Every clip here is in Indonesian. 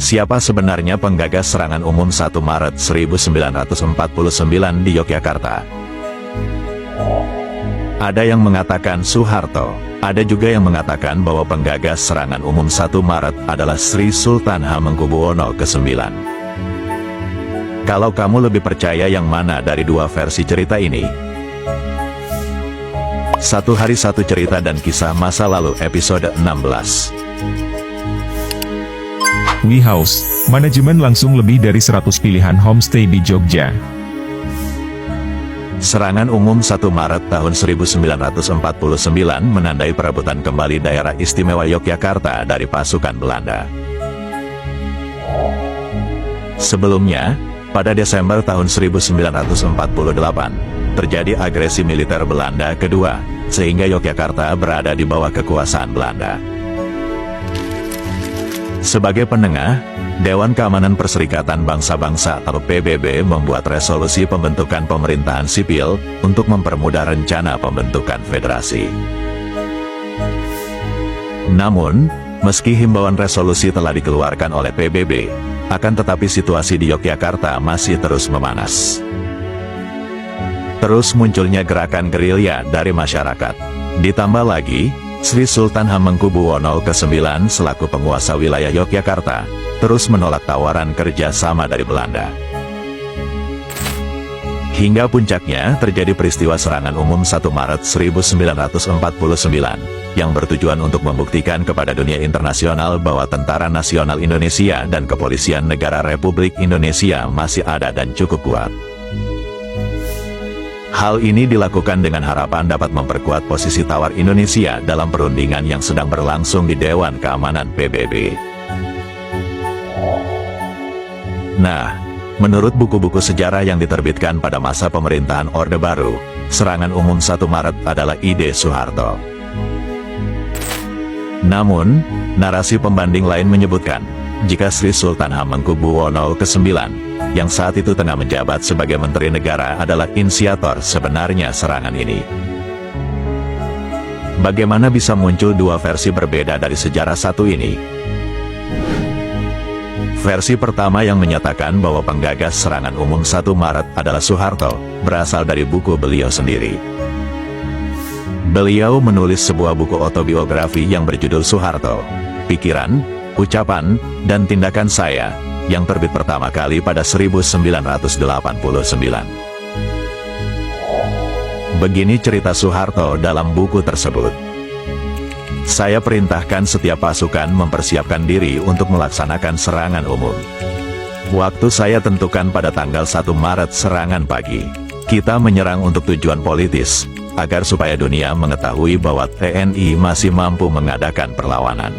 Siapa sebenarnya penggagas serangan umum 1 Maret 1949 di Yogyakarta? Ada yang mengatakan Soeharto, ada juga yang mengatakan bahwa penggagas serangan umum 1 Maret adalah Sri Sultan Hamengkubuwono ke-9. Kalau kamu lebih percaya yang mana dari dua versi cerita ini? Satu Hari Satu Cerita dan Kisah Masa Lalu episode 16. We House, manajemen langsung lebih dari 100 pilihan homestay di Jogja. Serangan umum 1 Maret tahun 1949 menandai perebutan kembali daerah istimewa Yogyakarta dari pasukan Belanda. Sebelumnya, pada Desember tahun 1948, terjadi agresi militer Belanda kedua, sehingga Yogyakarta berada di bawah kekuasaan Belanda. Sebagai penengah, Dewan Keamanan Perserikatan Bangsa-Bangsa atau PBB membuat resolusi pembentukan pemerintahan sipil untuk mempermudah rencana pembentukan federasi. Namun, meski himbauan resolusi telah dikeluarkan oleh PBB, akan tetapi situasi di Yogyakarta masih terus memanas. Terus munculnya gerakan gerilya dari masyarakat. Ditambah lagi, Sri Sultan Hamengkubuwono ke-9 selaku penguasa wilayah Yogyakarta, terus menolak tawaran kerja sama dari Belanda. Hingga puncaknya terjadi peristiwa serangan umum 1 Maret 1949, yang bertujuan untuk membuktikan kepada dunia internasional bahwa Tentara Nasional Indonesia dan Kepolisian Negara Republik Indonesia masih ada dan cukup kuat. Hal ini dilakukan dengan harapan dapat memperkuat posisi tawar Indonesia dalam perundingan yang sedang berlangsung di Dewan Keamanan PBB. Nah, menurut buku-buku sejarah yang diterbitkan pada masa pemerintahan Orde Baru, serangan umum 1 Maret adalah ide Soeharto. Namun, narasi pembanding lain menyebutkan, jika Sri Sultan Hamengkubuwono ke-9, yang saat itu tengah menjabat sebagai Menteri Negara adalah inisiator sebenarnya serangan ini. Bagaimana bisa muncul dua versi berbeda dari sejarah satu ini? Versi pertama yang menyatakan bahwa penggagas serangan umum 1 Maret adalah Soeharto, berasal dari buku beliau sendiri. Beliau menulis sebuah buku autobiografi yang berjudul Soeharto, Pikiran, Ucapan, dan Tindakan Saya, yang terbit pertama kali pada 1989. Begini cerita Soeharto dalam buku tersebut. Saya perintahkan setiap pasukan mempersiapkan diri untuk melaksanakan serangan umum. Waktu saya tentukan pada tanggal 1 Maret serangan pagi. Kita menyerang untuk tujuan politis, agar supaya dunia mengetahui bahwa TNI masih mampu mengadakan perlawanan.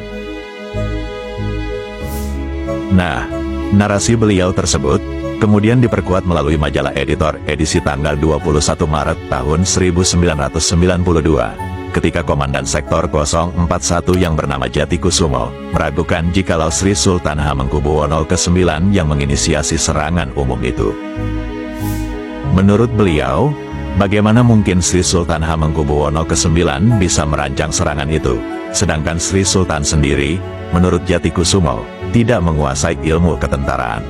Nah, narasi beliau tersebut kemudian diperkuat melalui majalah Editor edisi tanggal 21 Maret tahun 1992, ketika Komandan Sektor 041 yang bernama Jatikusumo meragukan jikalau Sri Sultan Hamengkubuwono ke-9 yang menginisiasi serangan umum itu. Menurut beliau, bagaimana mungkin Sri Sultan Hamengkubuwono ke-9 bisa merancang serangan itu, sedangkan Sri Sultan sendiri, menurut Jatikusumo, tidak menguasai ilmu ketentaraan.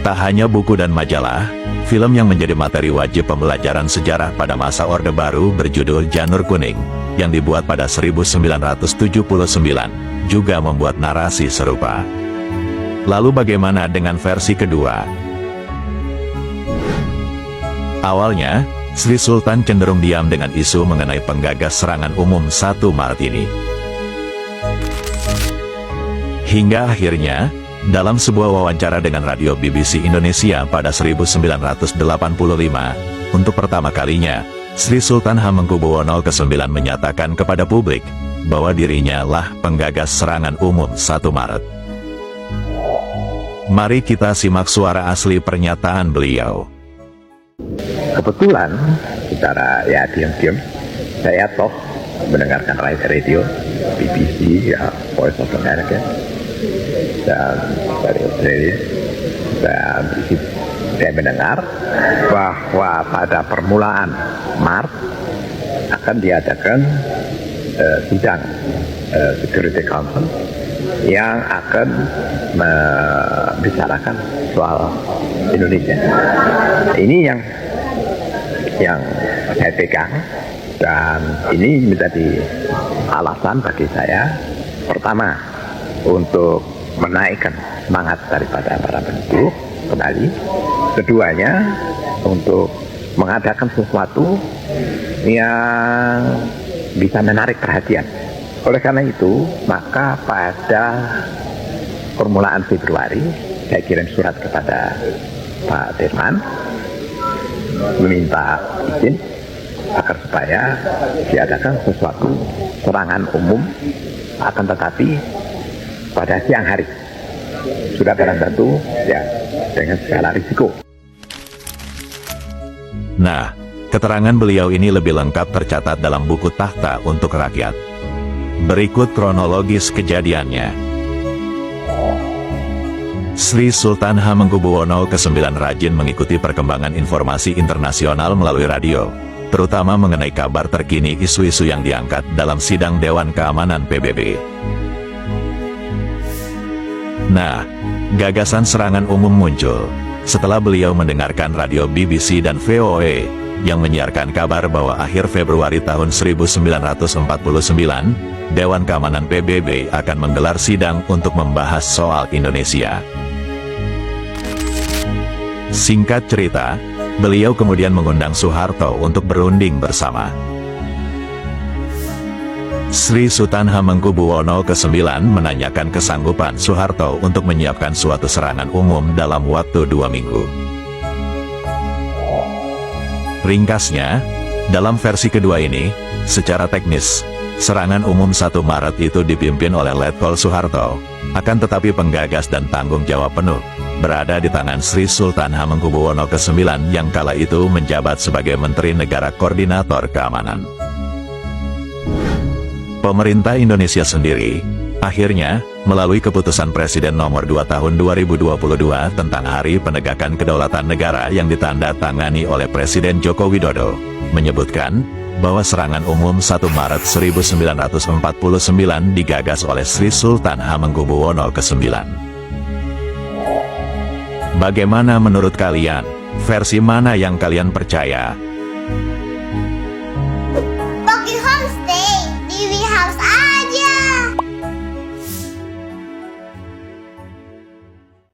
Tak hanya buku dan majalah, film yang menjadi materi wajib pembelajaran sejarah pada masa Orde Baru berjudul Janur Kuning, yang dibuat pada 1979, juga membuat narasi serupa. Lalu bagaimana dengan versi kedua? Awalnya, Sri Sultan cenderung diam dengan isu mengenai penggagas serangan umum 1 Maret ini. Hingga akhirnya, dalam sebuah wawancara dengan radio BBC Indonesia pada 1985, untuk pertama kalinya, Sri Sultan Hamengkubuwono ke-9 menyatakan kepada publik bahwa dirinya lah penggagas serangan umum 1 Maret. Mari kita simak suara asli pernyataan beliau. Kebetulan, secara ya diam-diam, saya toh mendengarkan radio, BBC, ya Voice of America, dan dari Australia, dan saya mendengar bahwa pada permulaan Maret akan diadakan sidang Security Council yang akan membicarakan soal Indonesia. Ini yang saya pegang, dan ini menjadi alasan bagi saya, pertama untuk menaikkan semangat daripada para penduduk kembali, keduanya untuk mengadakan sesuatu yang bisa menarik perhatian. Oleh karena itu, maka pada permulaan Februari saya kirim surat kepada Pak Dirman meminta izin agar supaya diadakan sesuatu serangan umum, akan tetapi pada siang hari, sudah barang tentu ya dengan segala risiko. Nah, keterangan beliau ini lebih lengkap tercatat dalam buku Tahta untuk Rakyat. Berikut kronologis kejadiannya. Sri Sultan Hamengkubuwono ke-9 rajin mengikuti perkembangan informasi internasional melalui radio, terutama mengenai kabar terkini isu-isu yang diangkat dalam sidang Dewan Keamanan PBB. Nah, gagasan serangan umum muncul setelah beliau mendengarkan radio BBC dan VOA yang menyiarkan kabar bahwa akhir Februari tahun 1949, Dewan Keamanan PBB akan menggelar sidang untuk membahas soal Indonesia. Singkat cerita, beliau kemudian mengundang Soeharto untuk berunding bersama. Sri Sultan Hamengkubuwono ke-9 menanyakan kesanggupan Soeharto untuk menyiapkan suatu serangan umum dalam waktu 2 minggu. Ringkasnya, dalam versi kedua ini, secara teknis, serangan umum 1 Maret itu dipimpin oleh Letkol Soeharto, akan tetapi penggagas dan tanggung jawab penuh berada di tangan Sri Sultan Hamengkubuwono ke-9 yang kala itu menjabat sebagai Menteri Negara Koordinator Keamanan. Pemerintah Indonesia sendiri, akhirnya, melalui keputusan Presiden nomor 2 tahun 2022 tentang Hari Penegakan Kedaulatan Negara yang ditandatangani oleh Presiden Joko Widodo, menyebutkan bahwa serangan umum 1 Maret 1949 digagas oleh Sri Sultan Hamengkubuwono ke-9. Bagaimana menurut kalian? Versi mana yang kalian percaya?